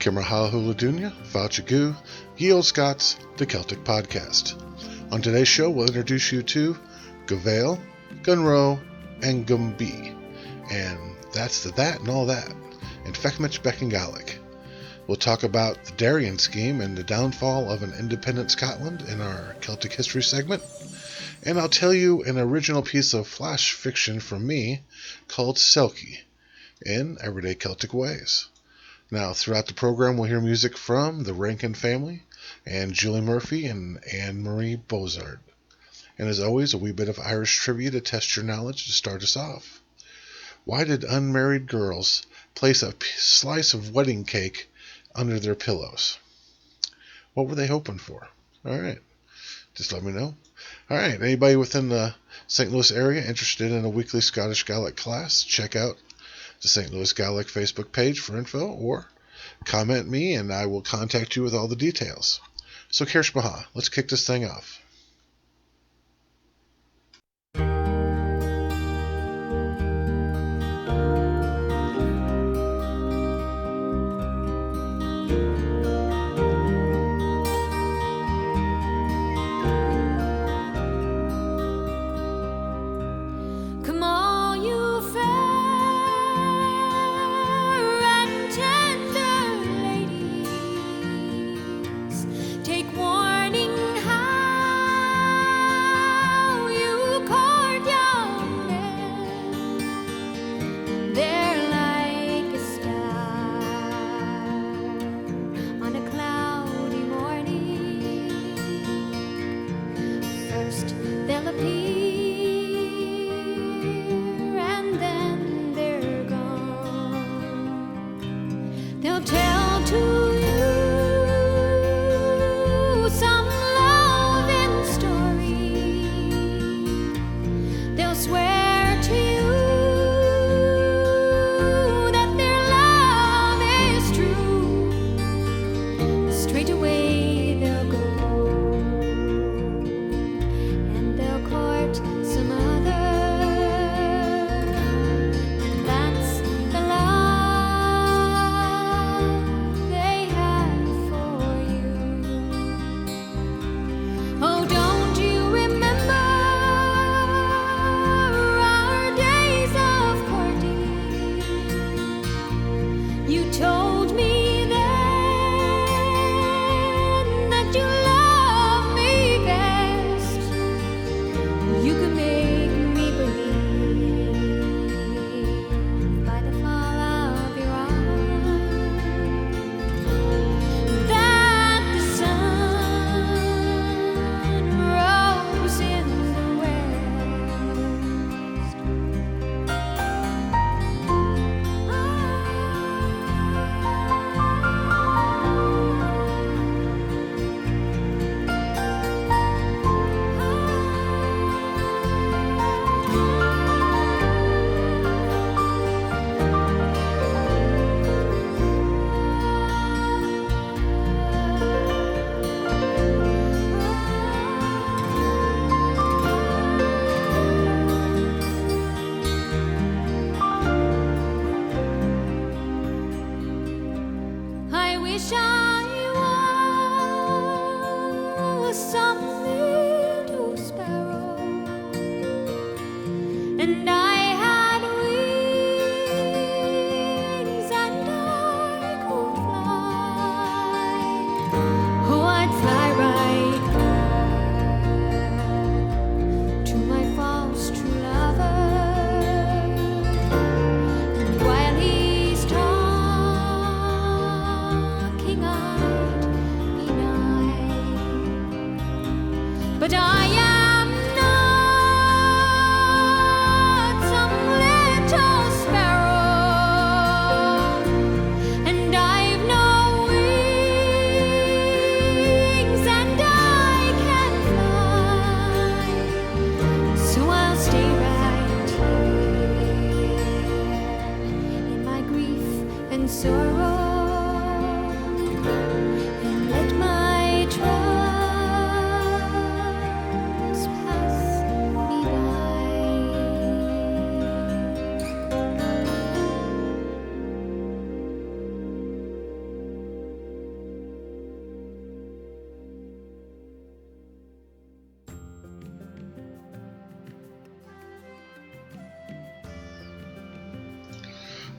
Kimmerhalahuladunja, Fauchagu, Olde Scots, the Celtic podcast. On today's show, we'll introduce you to bheil, robh, and bheil. And that's the that and all that. And Feuchamaich Beagan Gaidhlig. We'll talk about the Darien scheme and the downfall of an independent Scotland in our Celtic history segment. And I'll tell you an original piece of flash fiction from me called Selkie, in everyday Celtic ways. Now, throughout the program, we'll hear music from the Rankin family and Julie Murphy and Anne-Marie Bozard. And as always, a wee bit of Irish trivia to test your knowledge to start us off. Why did unmarried girls place a slice of wedding cake under their pillows? What were they hoping for? All right, just let me know. All right, anybody within the St. Louis area interested in a weekly Scottish Gaelic class, check out the St. Louis Gaelic Facebook page for info, or comment me and I will contact you with all the details. So Kirshmaha, let's kick this thing off.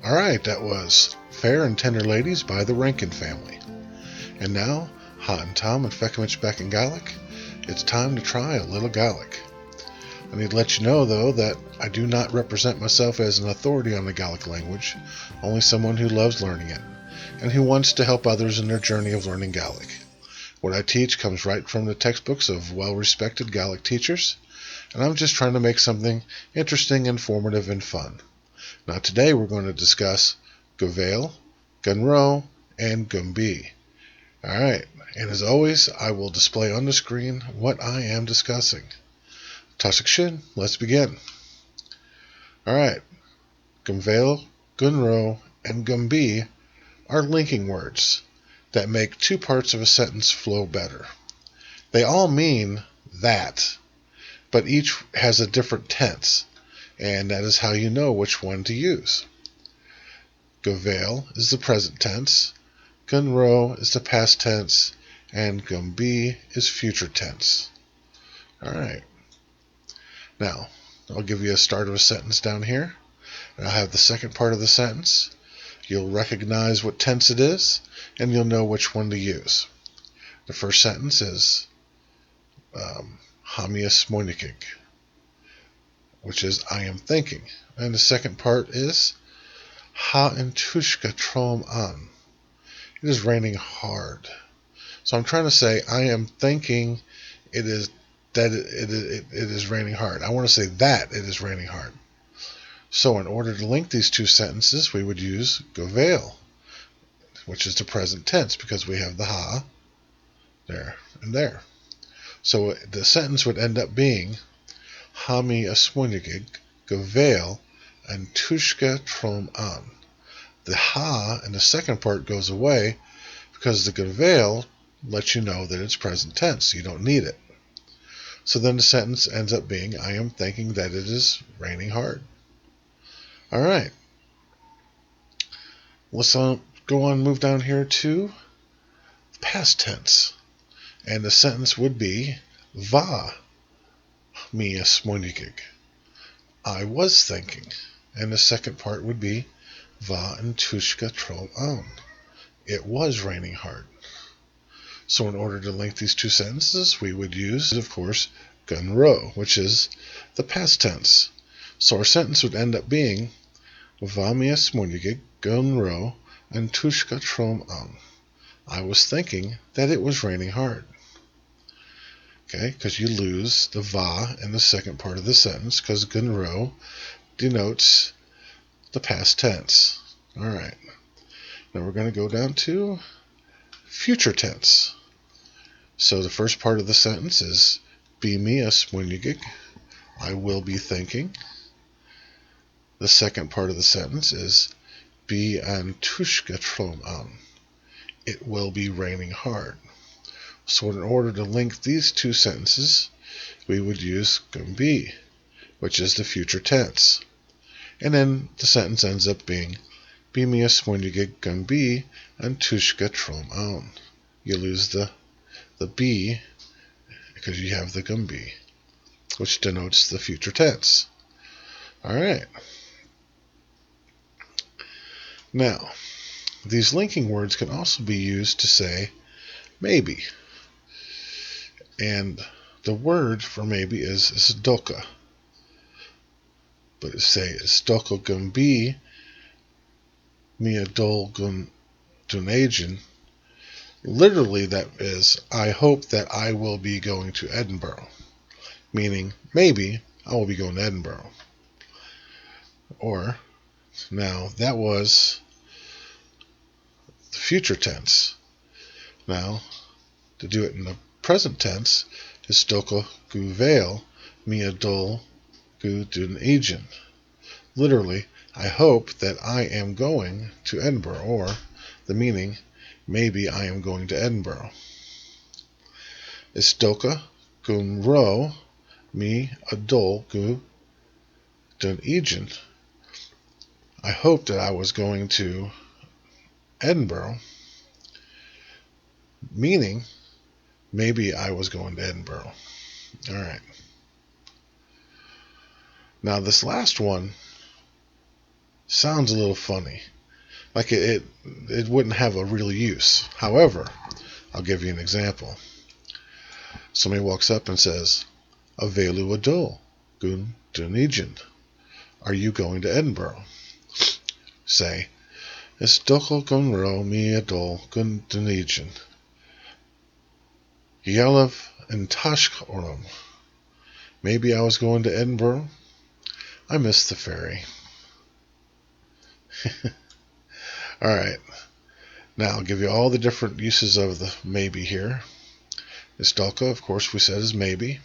Alright, that was Fair and Tender Ladies by the Rankin Family. And now, Hot and Tom and Feuchamaich Beagan Gaidhlig, it's time to try a little Gaelic. I need to let you know, though, that I do not represent myself as an authority on the Gaelic language, only someone who loves learning it, and who wants to help others in their journey of learning Gaelic. What I teach comes right from the textbooks of well-respected Gaelic teachers, and I'm just trying to make something interesting, informative, and fun. Now today we're going to discuss bheil, robh, and bheil. Alright, and as always, I will display on the screen what I am discussing. Tashik Shin, let's begin. Alright, bheil, robh, and bheil are linking words that make two parts of a sentence flow better. They all mean that, but each has a different tense, and that is how you know which one to use. Bheil is the present tense, robh is the past tense, and bheil is future tense. Alright. Now, I'll give you a start of a sentence down here, and I'll have the second part of the sentence. You'll recognize what tense it is, and you'll know which one to use. The first sentence is Hamias Moinikig, which is I am thinking. And the second part is Ha in Tushka Trom an. It is raining hard. So I'm trying to say I am thinking it is raining hard. I want to say that it is raining hard. So in order to link these two sentences, we would use bheil, which is the present tense because we have the ha there and there. So the sentence would end up being Hami asmunigig bheil and tushka trom an. The ha in the second part goes away because the bheil lets you know that it's present tense. You don't need it. So then the sentence ends up being I am thinking that it is raining hard. Alright. Let's go on, move down here to past tense. And the sentence would be Va mi asmunigig. I was thinking. And the second part would be Va and tushka trom an. It was raining hard. So in order to link these two sentences, we would use, of course, robh, which is the past tense. So our sentence would end up being Va mi asmunigig robh and tushka trom an. I was thinking that it was raining hard. Okay, because you lose the va in the second part of the sentence because robh denotes the past tense. Alright. Now we're going to go down to future tense. So the first part of the sentence is Be mi asmunigig. I will be thinking. The second part of the sentence is Be an tushka trom an. It will be raining hard. So in order to link these two sentences, we would use bheil, which is the future tense. And then the sentence ends up being Be mi asmunigig bheil and tushka trom an. You lose the be because you have the bheil, which denotes the future tense. Alright. Now, these linking words can also be used to say maybe. And the word for maybe is stoka. But say stoko bheil mi dul dunagin. Literally that is, I hope that I will be going to Edinburgh. Meaning, maybe I will be going to Edinburgh. Or, now that was the future tense. Now, to do it in the present tense is stoko bheil mi dul dunagin. Literally, I hope that I am going to Edinburgh, or the meaning, maybe I am going to Edinburgh. Stoka robh mi dul dunagin. I hope that I was going to Edinburgh, meaning maybe I was going to Edinburgh. Alright. Now this last one sounds a little funny. Like it wouldn't have a real use. However, I'll give you an example. Somebody walks up and says, Avelu adol, gun Dunedin. Are you going to Edinburgh? Say, Isdokol gun ro mi adol gun Dunedin. Yelev and Tashk orum. Maybe I was going to Edinburgh. I missed the ferry. Alright, now I'll give you all the different uses of the maybe here. Isdalka, of course, we said is maybe.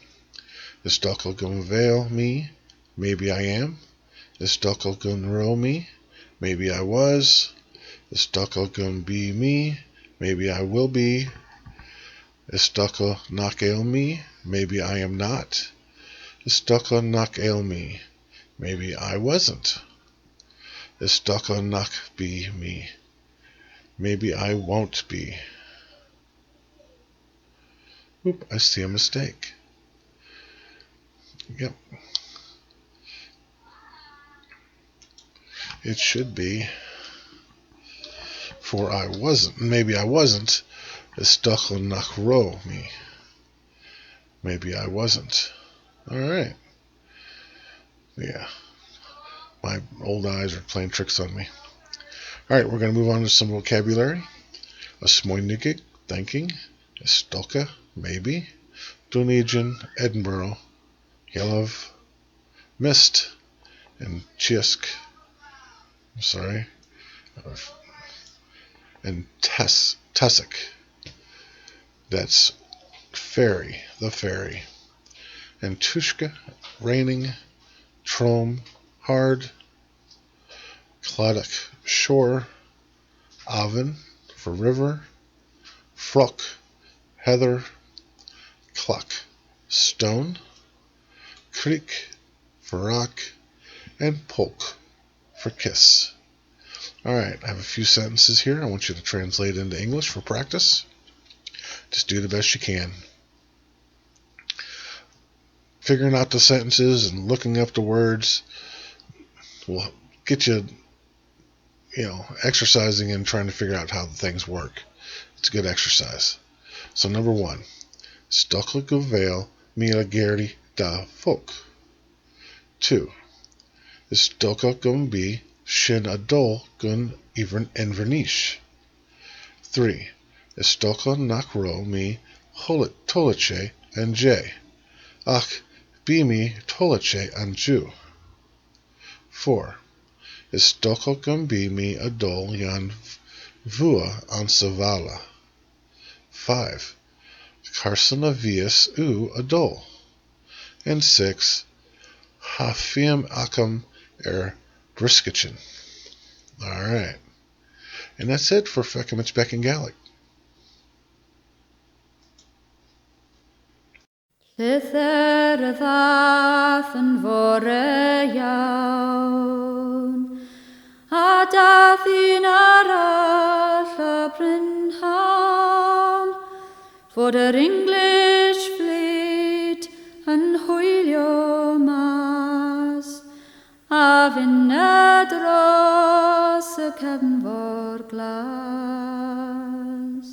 Isdalka gun veil me, maybe I am. Isdalka gun ro me, maybe I was. Isdalka gun be me, maybe I will be. Isdalka nak ale me, maybe I am not. Isdalka nak ale me, maybe I wasn't. Isdalka nak be me, maybe I won't be. Oop, I see a mistake. Yep. It should be for I wasn't. Maybe I wasn't. Isdalka nak ro me. Maybe I wasn't. Alright. Yeah. My old eyes are playing tricks on me. Alright, we're going to move on to some vocabulary. A smoinigig, thanking. Isdalka, maybe. Dunedin, Edinburgh. Yelev, missed. And Chisk, sorry. And Tussock. That's ferry, the ferry. And Tushka, raining. Trom, hard. Cloddock, shore. Oven, for river. Frock, heather. Cluck, stone. Creek, for rock. And polk, for kiss. Alright, I have a few sentences here I want you to translate into English for practice. Just do the best you can. Figuring out the sentences and looking up the words will get you, exercising and trying to figure out how the things work. It's a good exercise. So number 1, Stockle go veil mila gerdi da folk. 2, Stockle gun be shin adol gun invernich. 3, Stockle nak ro mi holit toliche and j. Ach, be me toliche and Jew. 4, Stockle gun be me adol yan vua an savala. 5, Carsona vias u adol. And 6, Hafiam akam brisketchen. Alright. And that's it for Feuchamaich Beagan Gaidhlig. Llythyr y ddath yn fore iawn, a dath un arall y brynhawn, fod yr English fleet yn hwylio mas, a finna dros y cefnfor glas.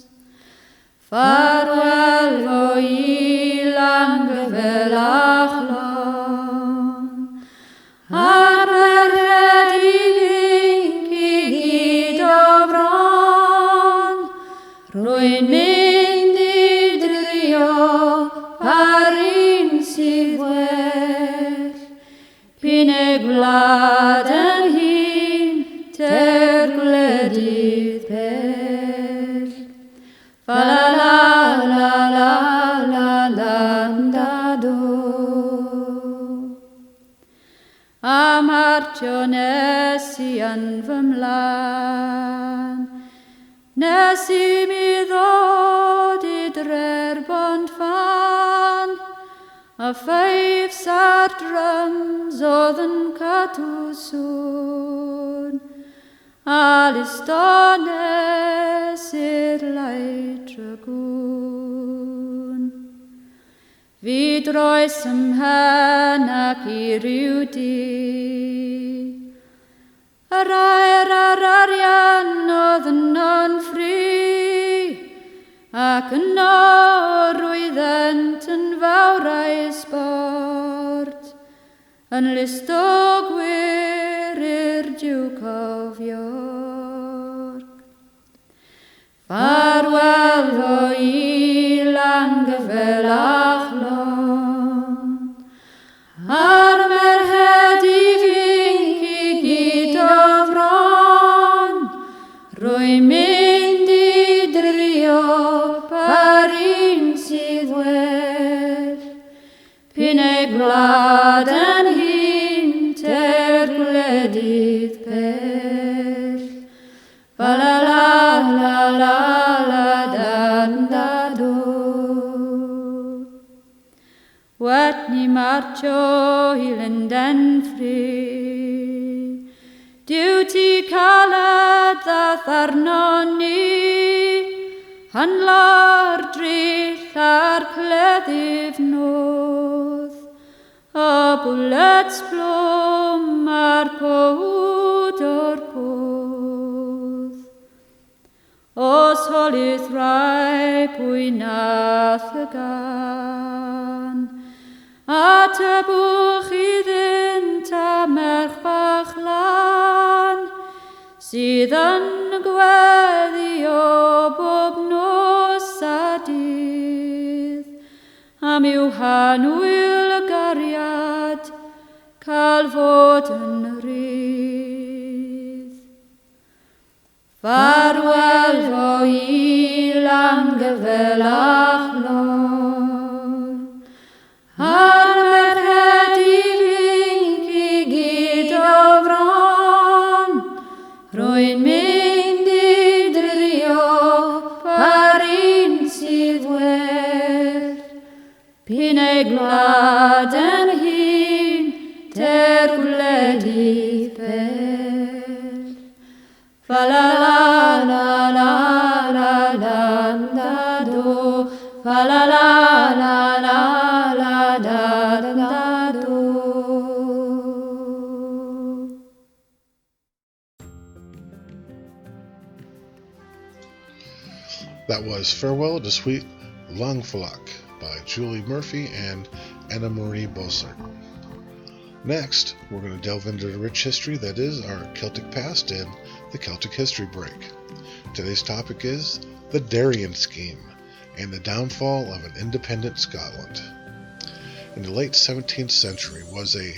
Farwel fo ilang gyfel achlon, ar yr rhedeg i gyd o bron, rwy'n mynd i drio ar un sydd well, pyn y gwlad yn hun, ter gwledydd bell. Fa la la la la la la da do. A martio nes I yn fy mlan, nes I mi ddod I dre'r bond fan, a 5 sar drums oedd yn cadw sŵn, a listones i'r lai dragoon. Fi droes ymhen ac I ryw di, Yr air ar arian oedd yn ffri, ac yno rwyddent yn fawrau sbort, yn listogwyr i'r Duke of York. Farwel fo ilang fel achlon, ar merched I finc I gyd o fron, rwy'n mynd I drio par un sydd well, pyn ei gwlad yn hyn ter gwledydd pell. Fa la la la la la dan da do. Wat ni marcho I Linden ffri, Duty calad ddath arno ni, hanlar drill ar cleddyf nodd, a bullets blwm ar pod o'r podd. Os holydd rai pwy nath y gan, a tybwch iddynt a merch bach lan, sydd yn gweddi o bob nos a dydd, am yw hanwyl y gariad cael fod yn rydd. Farwel fo ilang fel achlon, ar merched I finc I gyd o fron, rwy'n mynd I drio par un sydd well, pyn ei gwlad yn hyn ter gwledydd pell. Fa la la la la la la da do, fa la la la la la da do. That was Farewell to Sweet Longfelloc by Julie Murphy and Anna Marie Bossert. Next, we're going to delve into the rich history that is our Celtic past and the Celtic History Break. Today's topic is the Darien Scheme and the downfall of an independent Scotland. In the late 17th century was a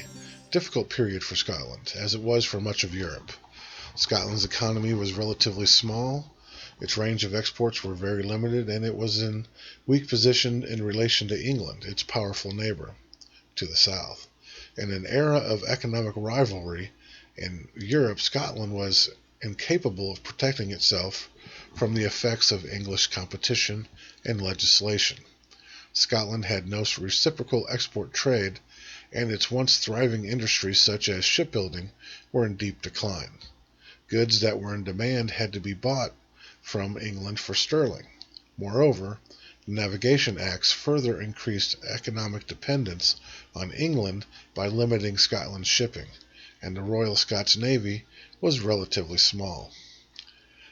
difficult period for Scotland, as it was for much of Europe. Scotland's economy was relatively small, its range of exports were very limited, and it was in weak position in relation to England, its powerful neighbor to the south. In an era of economic rivalry in Europe, Scotland was incapable of protecting itself from the effects of English competition and legislation. Scotland had no reciprocal export trade, and its once thriving industries such as shipbuilding were in deep decline. Goods that were in demand had to be bought from England for sterling. Moreover, the Navigation Acts further increased economic dependence on England by limiting Scotland's shipping, and the Royal Scots Navy was relatively small.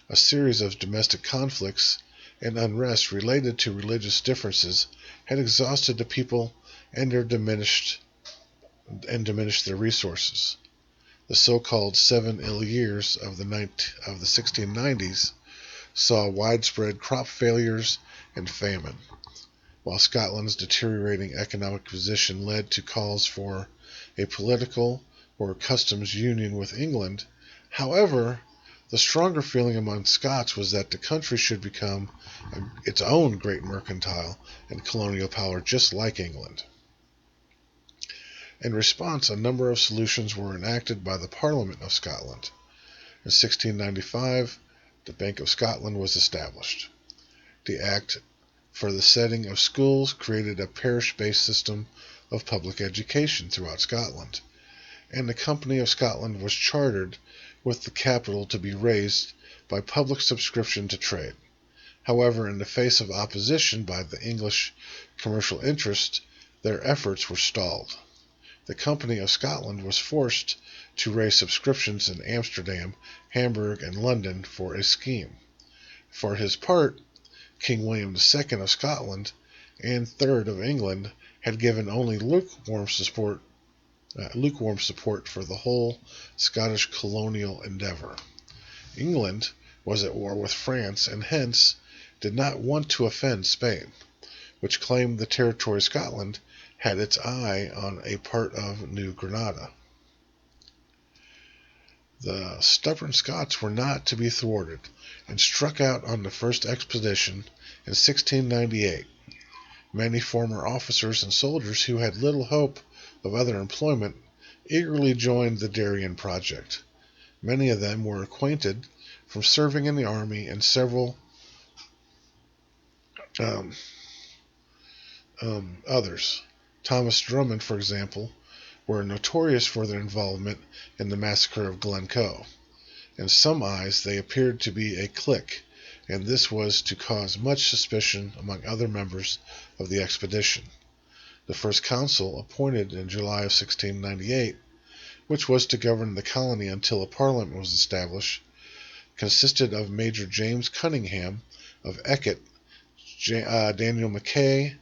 A series of domestic conflicts and unrest related to religious differences had exhausted the people and diminished their resources. The so-called 7 ill years of the 1690s saw widespread crop failures and famine, while Scotland's deteriorating economic position led to calls for a political or customs union with England. However, the stronger feeling among Scots was that the country should become its own great mercantile and colonial power just like England. In response, a number of solutions were enacted by the Parliament of Scotland. In 1695, the Bank of Scotland was established. The Act for the setting of schools created a parish-based system of public education throughout Scotland, and the Company of Scotland was chartered with the capital to be raised by public subscription to trade. However, in the face of opposition by the English commercial interest, their efforts were stalled. The Company of Scotland was forced to raise subscriptions in Amsterdam, Hamburg, and London for a scheme. For his part, King William II of Scotland and III of England had given only lukewarm support for the whole Scottish colonial endeavour. England was at war with France and hence did not want to offend Spain, which claimed the territory Scotland had its eye on a part of New Granada. The stubborn Scots were not to be thwarted, and struck out on the first expedition in 1698. Many former officers and soldiers who had little hope of other employment eagerly joined the Darien project. Many of them were acquainted from serving in the army, and several others. Thomas Drummond, for example, were notorious for their involvement in the massacre of Glencoe. In some eyes they appeared to be a clique, and this was to cause much suspicion among other members of the expedition. The first council, appointed in July of 1698, which was to govern the colony until a parliament was established, consisted of Major James Cunningham of Eckett, Daniel Mackay,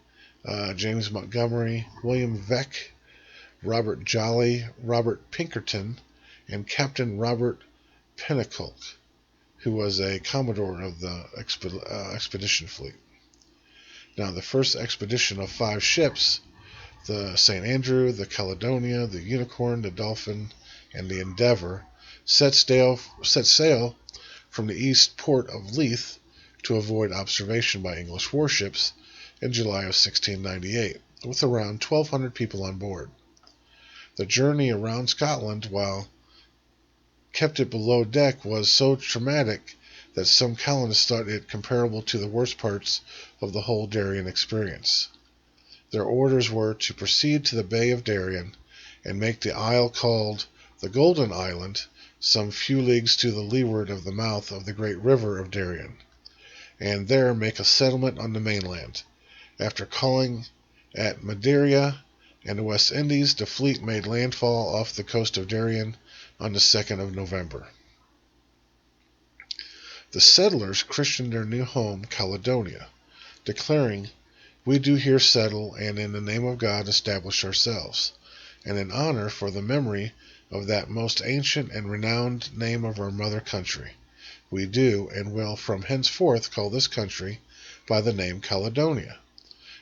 James Montgomery, William Veck, Robert Jolly, Robert Pinkerton, and Captain Robert Pennacook, who was a commodore of the expedition fleet. Now, the first expedition of 5 ships, the St. Andrew, the Caledonia, the Unicorn, the Dolphin, and the Endeavour, set sail from the east port of Leith to avoid observation by English warships in July of 1698, with around 1,200 people on board. The journey around Scotland, while kept it below deck, was so traumatic that some colonists thought it comparable to the worst parts of the whole Darien experience. Their orders were to proceed to the Bay of Darien and make the isle called the Golden Island some few leagues to the leeward of the mouth of the great river of Darien, and there make a settlement on the mainland. After calling at Madeira and the West Indies, the fleet made landfall off the coast of Darien on the 2nd of November. The settlers christened their new home Caledonia, declaring, "We do here settle, and in the name of God establish ourselves, and in honor for the memory of that most ancient and renowned name of our mother country, we do and will from henceforth call this country by the name Caledonia,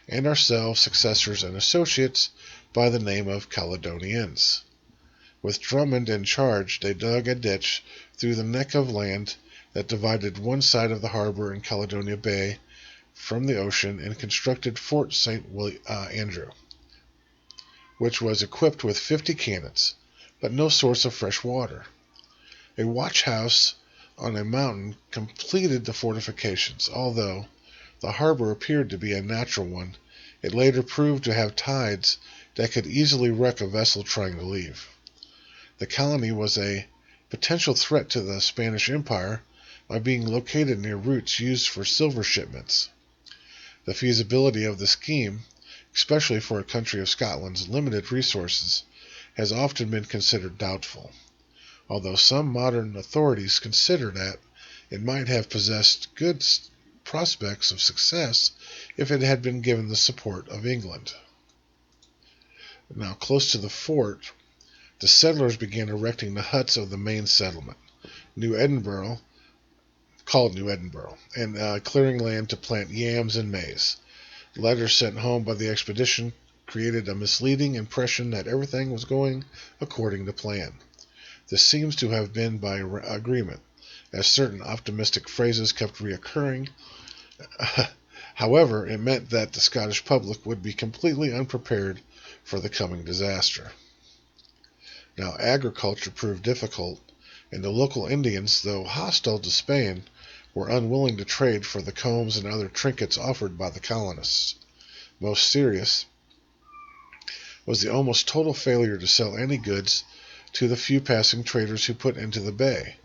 and ourselves successors and associates by the name of Caledonians." With Drummond in charge, they dug a ditch through the neck of land that divided one side of the harbor in Caledonia Bay from the ocean, and constructed Fort St. Andrew, which was equipped with 50 cannons, but no source of fresh water. A watch house on a mountain completed the fortifications. Although the harbor appeared to be a natural one, it later proved to have tides that could easily wreck a vessel trying to leave. The colony was a potential threat to the Spanish Empire by being located near routes used for silver shipments. The feasibility of the scheme, especially for a country of Scotland's limited resources, has often been considered doubtful, although some modern authorities consider that it might have possessed good prospects of success if it had been given the support of England. Now, close to the fort, the settlers began erecting the huts of the main settlement, called New Edinburgh, and clearing land to plant yams and maize. Letters sent home by the expedition created a misleading impression that everything was going according to plan. This seems to have been by agreement, as certain optimistic phrases kept reoccurring. However, it meant that the Scottish public would be completely unprepared for the coming disaster. Now, agriculture proved difficult, and the local Indians, though hostile to Spain, were unwilling to trade for the combs and other trinkets offered by the colonists. Most serious was the almost total failure to sell any goods to the few passing traders who put into the bay.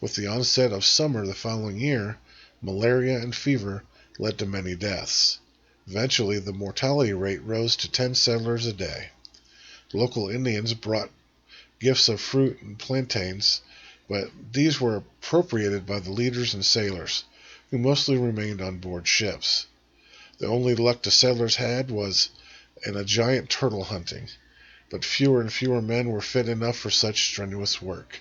With the onset of summer the following year, malaria and fever led to many deaths. Eventually, the mortality rate rose to 10 settlers a day. Local Indians brought gifts of fruit and plantains, but these were appropriated by the leaders and sailors, who mostly remained on board ships. The only luck the settlers had was in a giant turtle hunting, but fewer and fewer men were fit enough for such strenuous work.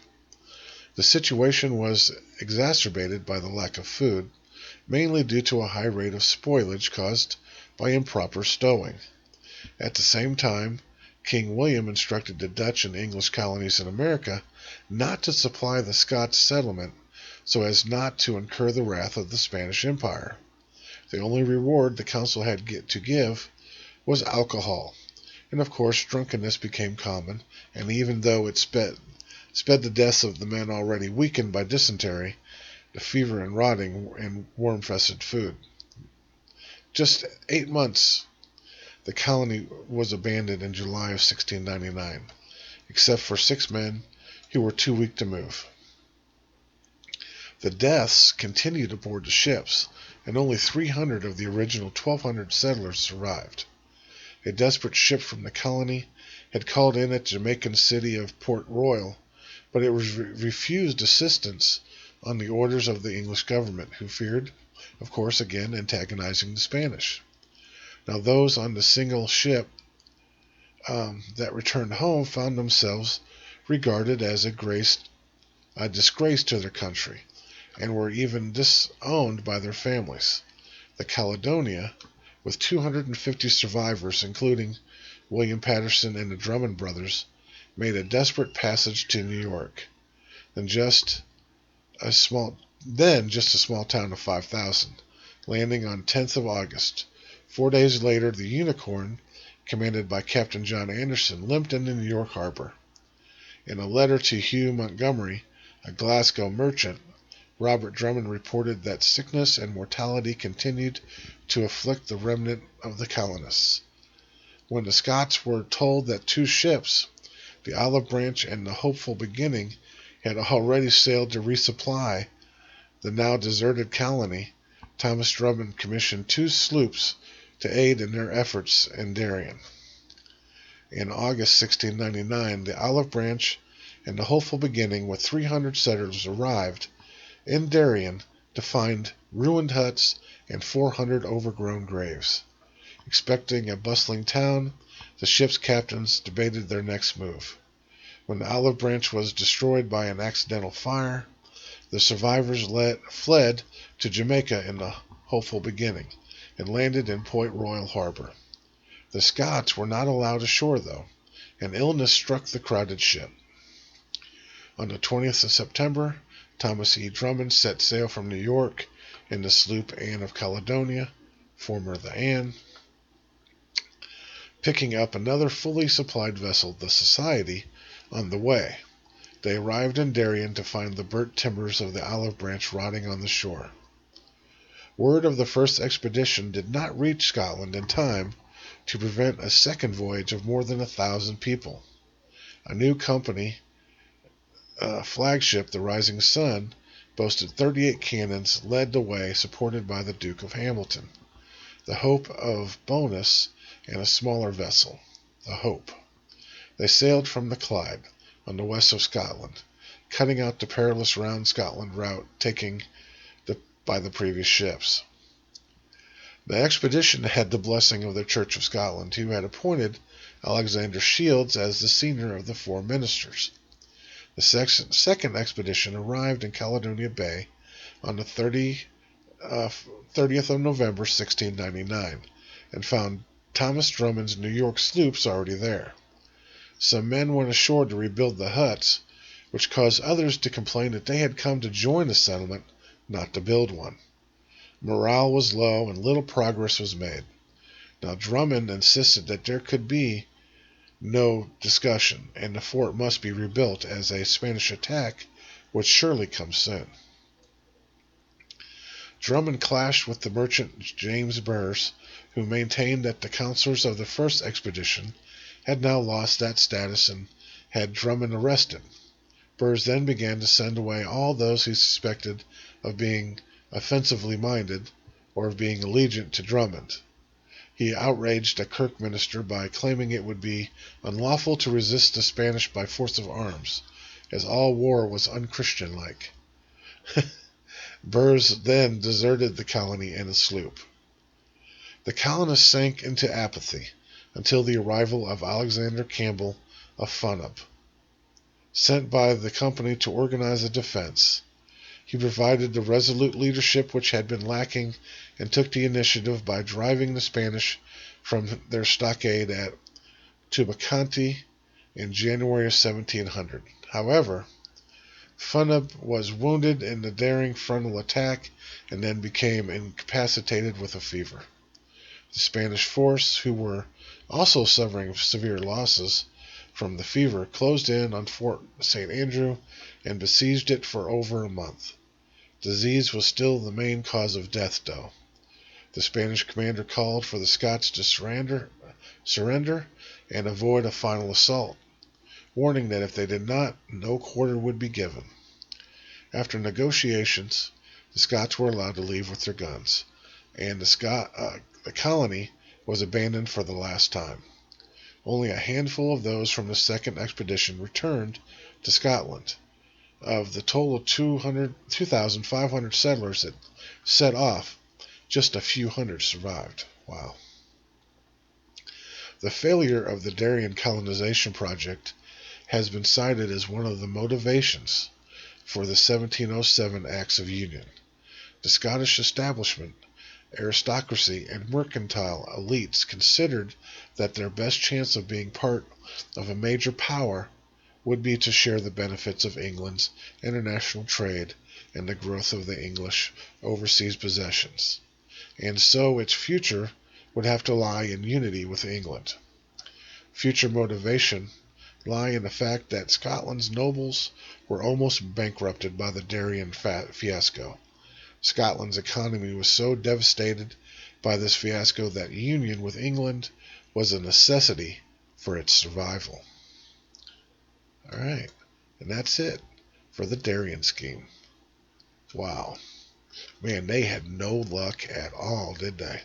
The situation was exacerbated by the lack of food, mainly due to a high rate of spoilage caused by improper stowing. At the same time, King William instructed the Dutch and English colonies in America not to supply the Scots settlement so as not to incur the wrath of the Spanish Empire. The only reward the council had to give was alcohol, and of course drunkenness became common, and even though it sped the deaths of the men already weakened by dysentery, the fever and rotting and worm-infested food. Just 8 months, the colony was abandoned in July of 1699, except for 6 men who were too weak to move. The deaths continued aboard the ships, and only 300 of the original 1,200 settlers survived. A desperate ship from the colony had called in at the Jamaican city of Port Royal, but it was refused assistance on the orders of the English government, who feared, of course, again antagonizing the Spanish. Now those on the single ship that returned home found themselves regarded as a disgrace to their country, and were even disowned by their families. The Caledonia, with 250 survivors, including William Patterson and the Drummond brothers, made a desperate passage to New York, then just a small town of 5,000, landing on 10th of August. 4 days later, the Unicorn, commanded by Captain John Anderson, limped into New York harbor. In a letter to Hugh Montgomery, a Glasgow merchant, Robert Drummond reported that sickness and mortality continued to afflict the remnant of the colonists. When the Scots were told that 2 ships, the Olive Branch and the Hopeful Beginning, had already sailed to resupply the now deserted colony, Thomas Drummond commissioned 2 sloops to aid in their efforts in Darien. In August 1699, the Olive Branch and the Hopeful Beginning with 300 settlers arrived in Darien to find ruined huts and 400 overgrown graves. Expecting a bustling town, the ship's captains debated their next move. When the Olive Branch was destroyed by an accidental fire, the survivors fled to Jamaica in the Hopeful Beginning and landed in Port Royal harbor. The Scots were not allowed ashore, though, and illness struck the crowded ship. On the 20th of September, Thomas E. Drummond set sail from New York in the sloop Anne of Caledonia, former the Anne, picking up another fully supplied vessel, the Society, on the way. They arrived in Darien to find the burnt timbers of the Olive Branch rotting on the shore. Word of the first expedition did not reach Scotland in time to prevent a second voyage of more than 1,000 people. A new company, flagship, the Rising Sun, boasted 38 cannons, led the way, supported by the Duke of Hamilton, the Hope of Bonus, and a smaller vessel, the Hope. They sailed from the Clyde, on the west of Scotland, cutting out the perilous round Scotland route taken by the previous ships. The expedition had the blessing of the Church of Scotland, who had appointed Alexander Shields as the senior of the 4 ministers. The second expedition arrived in Caledonia Bay on the 30th of November 1699, and found Thomas Drummond's New York sloops already there. Some men went ashore to rebuild the huts, which caused others to complain that they had come to join the settlement, not to build one. Morale was low and little progress was made. Now Drummond insisted that there could be no discussion, and the fort must be rebuilt, as a Spanish attack would surely come soon. Drummond clashed with the merchant James Burrs, who maintained that the counselors of the first expedition had now lost that status and had Drummond arrested. Burrs then began to send away all those he suspected of being offensively minded or of being allegiant to Drummond. He outraged a Kirk minister by claiming it would be unlawful to resist the Spanish by force of arms, as all war was unchristian-like. Burrs then deserted the colony in a sloop. The colonists sank into apathy until the arrival of Alexander Campbell of Funab, sent by the company to organize a defense. He provided the resolute leadership which had been lacking and took the initiative by driving the Spanish from their stockade at Tubacanti in January of 1700. However, Funab was wounded in the daring frontal attack and then became incapacitated with a fever. The Spanish force, who were also suffering severe losses from the fever, closed in on Fort St. Andrew and besieged it for over a month. Disease was still the main cause of death, though. The Spanish commander called for the Scots to surrender and avoid a final assault, warning that if they did not, no quarter would be given. After negotiations, the Scots were allowed to leave with their guns, and the colony was abandoned for the last time. Only a handful of those from the second expedition returned to Scotland. Of the total of 2,500 settlers that set off, just a few hundred survived. Wow. The failure of the Darien colonization project has been cited as one of the motivations for the 1707 Acts of Union. The Scottish establishment, aristocracy, and mercantile elites considered that their best chance of being part of a major power would be to share the benefits of England's international trade and the growth of the English overseas possessions, and so its future would have to lie in unity with England. Future motivation lie in the fact that Scotland's nobles were almost bankrupted by the Darien fiasco. Scotland's economy was so devastated by this fiasco that union with England was a necessity for its survival. All right, and that's it for the Darien scheme. Wow. Man, they had no luck at all, did they?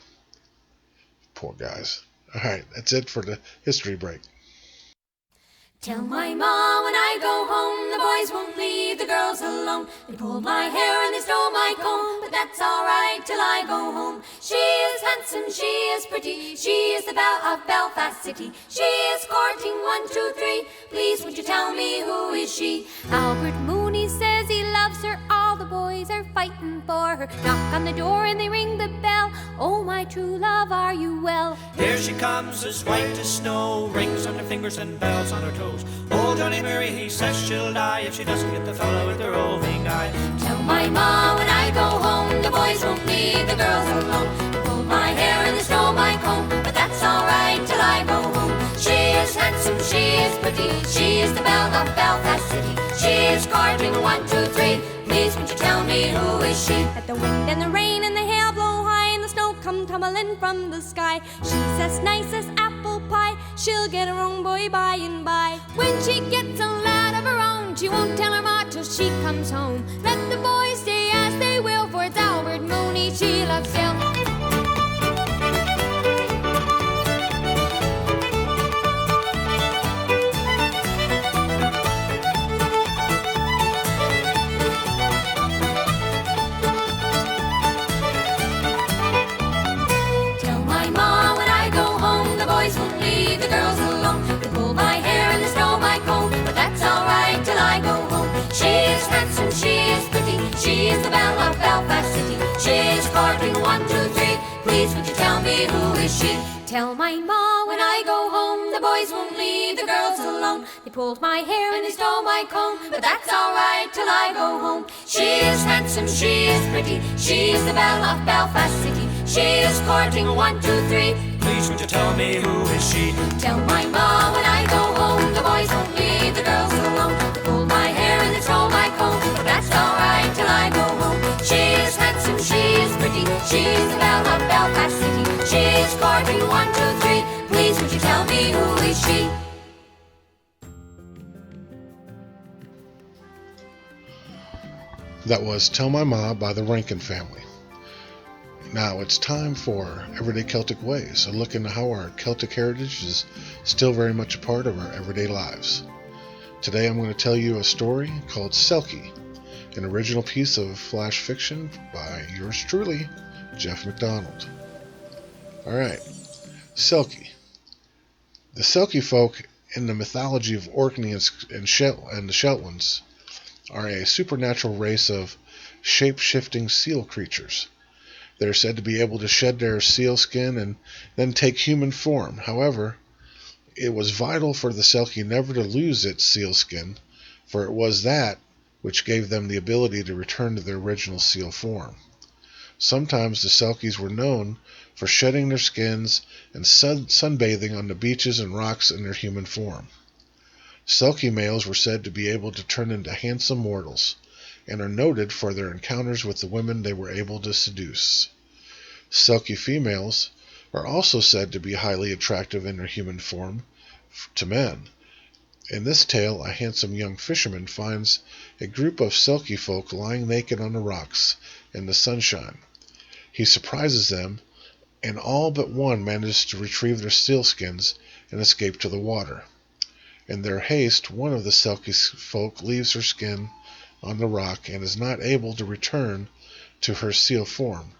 Poor guys. All right, that's it for the history break. Tell my ma when I go home, the boys won't leave the girls alone. They pulled my hair and they stole my comb, but that's alright till I go home. She is handsome, she is pretty, she is the belle of Belfast City. She is courting 1, 2, 3, please won't you tell me who is she? Albert Mooney says he loves her, all the boys are fighting for her. Knock on the door and they ring the bell, oh my true love, are you well? Here she comes as white as snow, rings on her fingers and bells on her toes. Old Johnny Mary, he says she'll die if she doesn't get the fellow with the roving eye. Tell my ma when I go home, the boys won't leave the girls alone. They pulled my hair and they stole my comb, but that's alright till I go home. She is handsome, she is pretty, she is the belle of Belfast City. She is courting 1, 2, 3, please won't you tell me who is she? Let the wind and the rain and the hail blow high and the snow come tumbling from the sky. She's as nice as apple pie, she'll get her own boy by and by. When she gets a lad of her own, she won't tell her ma till she comes home. Let the boys stay as they will, for it's Albert Mooney she loves still. She is the belle of Belfast City. She is courting 1, 2, 3, please would you tell me who is she? Tell my ma when I go home, the boys won't leave the girls alone. They pulled my hair and they stole my comb, but that's alright till I go home. She is handsome, she is pretty, she is the belle of Belfast City. She is courting 1, 2, 3, please would you tell me who is she? Tell my ma when I go home, the boys won't leave the girls alone. They pulled my hair and they stole my comb, but that's alright till I go home. She is handsome, she is pretty, she is the belle of Belfast City. She is courting 1, 2, 3, please would you tell me who is she? That was Tell My Ma by the Rankin family. Now it's time for Everyday Celtic Ways, a look into how our Celtic heritage is still very much a part of our everyday lives. Today I'm going to tell you a story called Selkie, an original piece of flash fiction by yours truly, Jeff McDonald. Alright, Selkie. The Selkie folk in the mythology of Orkney and the Shetlands are a supernatural race of shape-shifting seal creatures. They're said to be able to shed their seal skin and then take human form. However, it was vital for the Selkie never to lose its seal skin, for it was that which gave them the ability to return to their original seal form. Sometimes the Selkies were known for shedding their skins and sunbathing on the beaches and rocks in their human form. Selkie males were said to be able to turn into handsome mortals, and are noted for their encounters with the women they were able to seduce. Selkie females are also said to be highly attractive in their human form to men. In this tale, a handsome young fisherman finds a group of Selkie folk lying naked on the rocks in the sunshine. He surprises them, and all but one manages to retrieve their sealskins and escape to the water. In their haste, one of the Selkie folk leaves her skin on the rock and is not able to return to her seal form,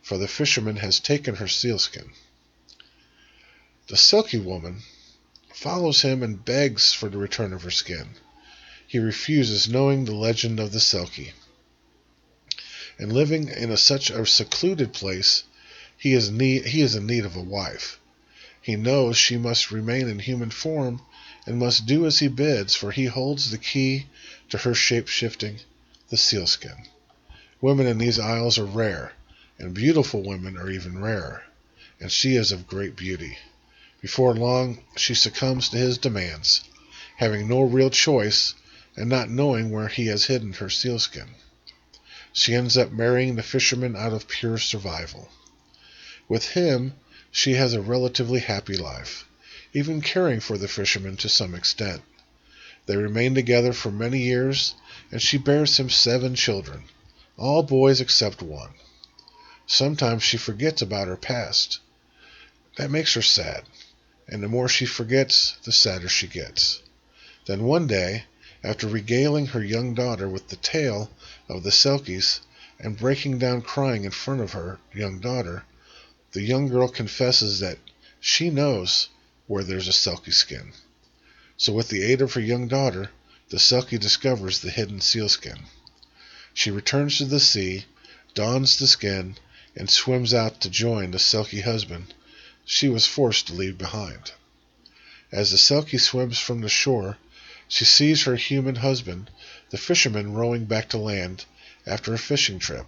for the fisherman has taken her sealskin. The Selkie woman follows him and begs for the return of her skin. He refuses, knowing the legend of the Selkie. And living in such a secluded place, he is in need of a wife. He knows she must remain in human form and must do as he bids, for he holds the key to her shape-shifting, the sealskin. Women in these isles are rare, and beautiful women are even rarer, and she is of great beauty. Before long, she succumbs to his demands, having no real choice and not knowing where he has hidden her sealskin. She ends up marrying the fisherman out of pure survival. With him, she has a relatively happy life, even caring for the fisherman to some extent. They remain together for many years, and she bears him 7 children, all boys except one. Sometimes she forgets about her past. That makes her sad, and the more she forgets, the sadder she gets. Then one day, after regaling her young daughter with the tale of the Selkies and breaking down crying in front of her young daughter, the young girl confesses that she knows where there's a Selkie skin. So with the aid of her young daughter, the Selkie discovers the hidden sealskin. She returns to the sea, dons the skin, and swims out to join the Selkie husband she was forced to leave behind. As the Selkie swims from the shore, she sees her human husband, the fisherman, rowing back to land after a fishing trip.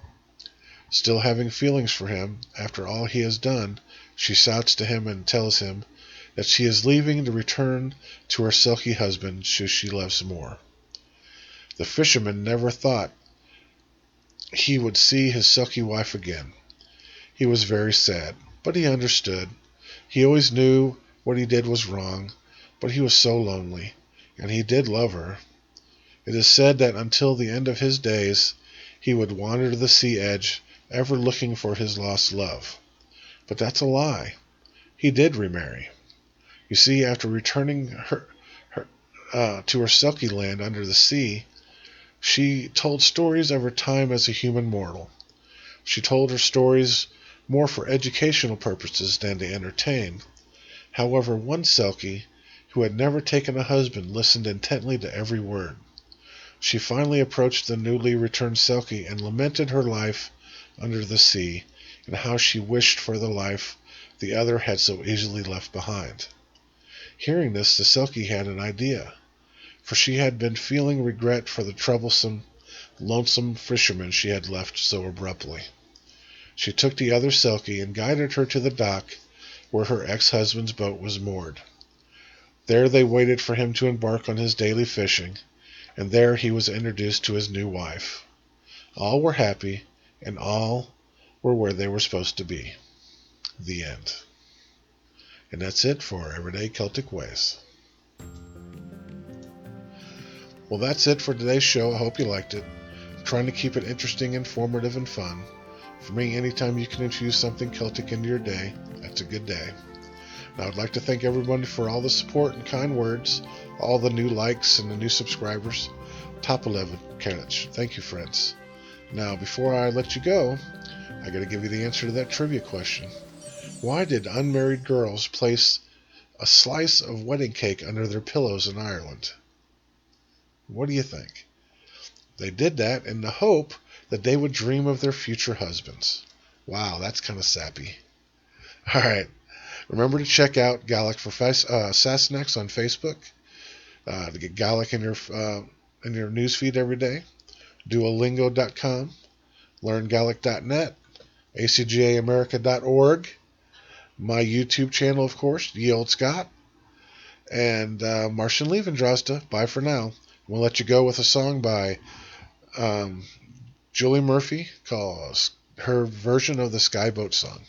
Still having feelings for him after all he has done, she shouts to him and tells him that she is leaving to return to her Selkie husband who she loves more. The fisherman never thought he would see his Selkie wife again. He was very sad, but he understood. He always knew what he did was wrong, but he was so lonely, and he did love her. It is said that until the end of his days, he would wander to the sea edge, ever looking for his lost love. But that's a lie. He did remarry. You see, after returning to her Selkie land under the sea, she told stories of her time as a human mortal. She told her stories more for educational purposes than to entertain. However, one Selkie, who had never taken a husband, listened intently to every word. She finally approached the newly returned Selkie and lamented her life under the sea, and how she wished for the life the other had so easily left behind. Hearing this, the Selkie had an idea, for she had been feeling regret for the troublesome, lonesome fisherman she had left so abruptly. She took the other Selkie and guided her to the dock where her ex-husband's boat was moored. There they waited for him to embark on his daily fishing, and there he was introduced to his new wife. All were happy, and all were where they were supposed to be. The end. And that's it for Everyday Celtic Ways. Well, that's it for today's show. I hope you liked it. I'm trying to keep it interesting, informative, and fun. For me, anytime you can infuse something Celtic into your day, that's a good day. Now, I'd like to thank everybody for all the support and kind words, all the new likes and the new subscribers. Top 11 carriage. Thank you, friends. Now, before I let you go, I got to give you the answer to that trivia question. Why did unmarried girls place a slice of wedding cake under their pillows in Ireland? What do you think? They did that in the hope that they would dream of their future husbands. Wow, that's kind of sappy. All right. Remember to check out Gaelic for Sassenachs on Facebook to get Gaelic in your newsfeed every day. Duolingo.com, LearnGaelic.net, ACGAAmerica.org, my YouTube channel, of course, Ye Olde Scot, and Martian Leavendrosta. Bye for now. We'll let you go with a song by Julie Murphy called her version of the Skyboat song.